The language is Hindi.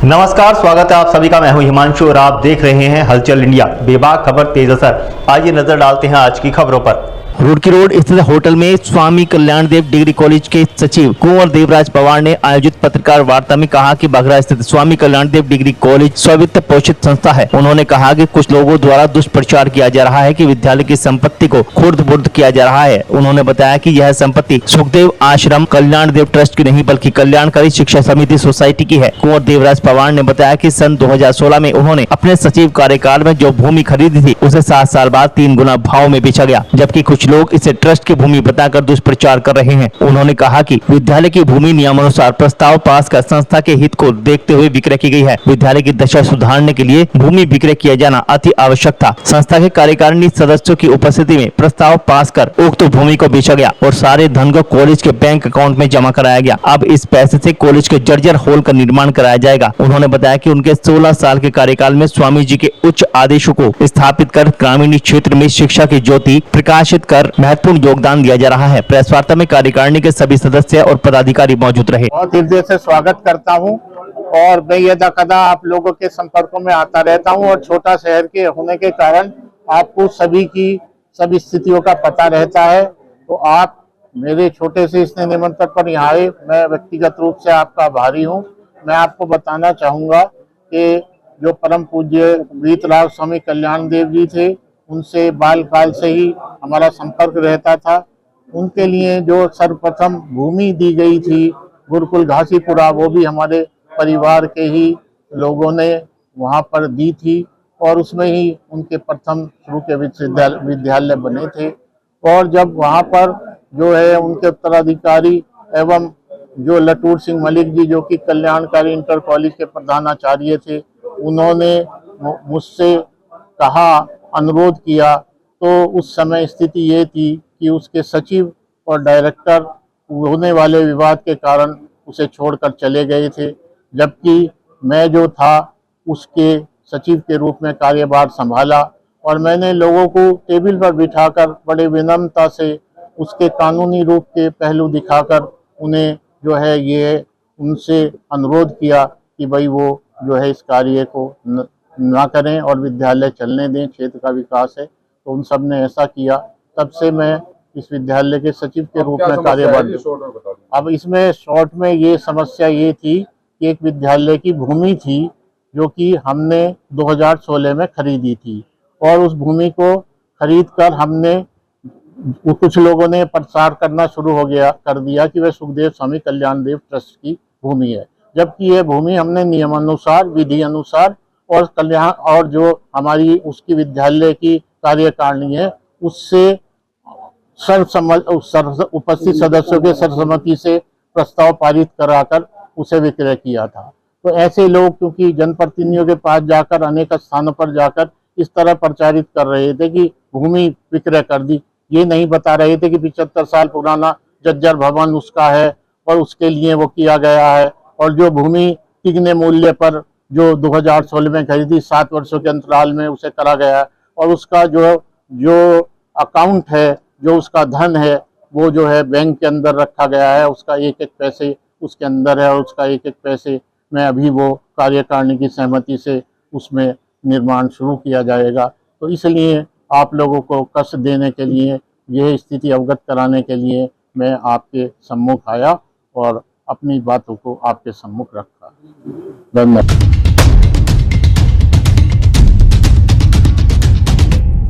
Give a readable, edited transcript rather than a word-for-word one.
नमस्कार, स्वागत है आप सभी का। मैं हूं हिमांशु और आप देख रहे हैं हलचल इंडिया। बेबाक खबर तेज असर। आइए नजर डालते हैं आज की खबरों पर। रुड़की रोड स्थित होटल में स्वामी कल्याण देव डिग्री कॉलेज के सचिव कुंवर देवराज पवार ने आयोजित पत्रकार वार्ता में कहा कि बघरा स्थित स्वामी कल्याण देव डिग्री कॉलेज स्वामित्व पोषित संस्था है। उन्होंने कहा कि कुछ लोगों द्वारा दुष्प्रचार किया जा रहा है कि विद्यालय की संपत्ति को खुर्द बुर्द किया जा रहा है। उन्होंने बताया कि यह संपत्ति सुखदेव आश्रम कल्याण देव ट्रस्ट की नहीं बल्कि कल्याणकारी शिक्षा समिति सोसाइटी की है। कुंवर देवराज पवार ने बताया कि सन 2016 में उन्होंने अपने सचिव कार्यकाल में जो भूमि खरीदी थी उसे 7 साल बाद 3 गुना भाव में बेचा गया, जबकि कुछ लोग इसे ट्रस्ट की भूमि बताकर दुष्प्रचार कर रहे हैं। उन्होंने कहा कि विद्यालय की भूमि नियमानुसार प्रस्ताव पास कर संस्था के हित को देखते हुए विक्रय की गई है। विद्यालय की दशा सुधारने के लिए भूमि विक्रय किया जाना अति आवश्यक था। संस्था के कार्यकारिणी सदस्यों की उपस्थिति में प्रस्ताव पास कर उक्त भूमि को बेचा गया और सारे धन को कॉलेज के बैंक अकाउंट में जमा कराया गया। अब इस पैसे से कॉलेज के जर्जर हॉल का निर्माण कराया जाएगा। उन्होंने बताया कि उनके 16 साल के कार्यकाल में स्वामी जी के उच्च आदेशों को स्थापित कर ग्रामीण क्षेत्र में शिक्षा की ज्योति प्रकाशित कर महत्वपूर्ण योगदान दिया जा रहा है। प्रेस वार्ता में कार्यकारिणी के सभी सदस्य और पदाधिकारी मौजूद रहे। बहुत हृदय से स्वागत करता हूं और मैं यदा-कदा आप लोगों के संपर्कों में आता रहता हूं और छोटा शहर के होने के कारण आपको सभी स्थितियों का पता रहता है। तो आप मेरे छोटे से स्नेह निमंत्रण पर यहाँ आए, मैं व्यक्तिगत रूप से आपका आभारी हूँ। मैं आपको बताना चाहूँगा कि जो परम पूज्य वीतराग स्वामी कल्याण देव जी थे, उनसे बाल काल से ही हमारा संपर्क रहता था। उनके लिए जो सर्वप्रथम भूमि दी गई थी गुरुकुल घासीपुरा, वो भी हमारे परिवार के ही लोगों ने वहाँ पर दी थी और उसमें ही उनके प्रथम शुरू के विद्यालय बने थे। और जब वहाँ पर जो है उनके उत्तराधिकारी एवं जो लटूर सिंह मलिक जी, जो कि कल्याणकारी इंटर कॉलेज के प्रधानाचार्य थे, उन्होंने मुझसे कहा, अनुरोध किया, तो उस समय स्थिति ये थी कि उसके सचिव और डायरेक्टर होने वाले विवाद के कारण उसे छोड़कर चले गए थे, जबकि मैं जो था उसके सचिव के रूप में कार्यभार संभाला और मैंने लोगों को टेबल पर बिठाकर बड़े विनम्रता से उसके कानूनी रूप के पहलू दिखाकर उन्हें जो है ये उनसे अनुरोध किया कि भाई वो जो है इस कार्य को ना करें और विद्यालय चलने दें, क्षेत्र का विकास है। तो उन सब ने ऐसा किया। तब से मैं इस विद्यालय के सचिव के रूप में कार्यभार। अब इसमें शॉर्ट में ये समस्या ये थी कि एक विद्यालय की भूमि थी जो कि हमने 2016 में खरीदी थी और उस भूमि को खरीद कर हमने कुछ लोगों ने प्रचार करना शुरू कर दिया कि वह सुखदेव स्वामी कल्याण देव ट्रस्ट की भूमि है, जबकि यह भूमि हमने नियमानुसार, विधि अनुसार और कल्याण और जो हमारी उसकी विद्यालय की कार्यकारिणी है उससे उपस्थित सदस्यों के सर्वसम्मति से प्रस्ताव पारित कराकर उसे विक्रय किया था। तो ऐसे लोग क्योंकि जनप्रतिनिधियों के पास जाकर अनेक स्थानों पर जाकर इस तरह प्रचारित कर रहे थे कि भूमि विक्रय कर दी, ये नहीं बता रहे थे कि 75 साल पुराना जर्जर भवन उसका है और उसके लिए वो किया गया है और जो भूमि तिगने मूल्य पर जो 2016 में खरीदी 7 वर्षों के अंतराल में उसे करा गया और उसका जो अकाउंट है, जो उसका धन है, वो जो है बैंक के अंदर रखा गया है। उसका एक एक पैसे उसके अंदर है और उसका एक एक पैसे में अभी वो कार्यकारिणी की सहमति से उसमें निर्माण शुरू किया जाएगा। तो इसलिए आप लोगों को कष्ट देने के लिए, यह स्थिति अवगत कराने के लिए मैं आपके सम्मुख आया और अपनी बातों को आपके सम्मुख रखा। धन्यवाद।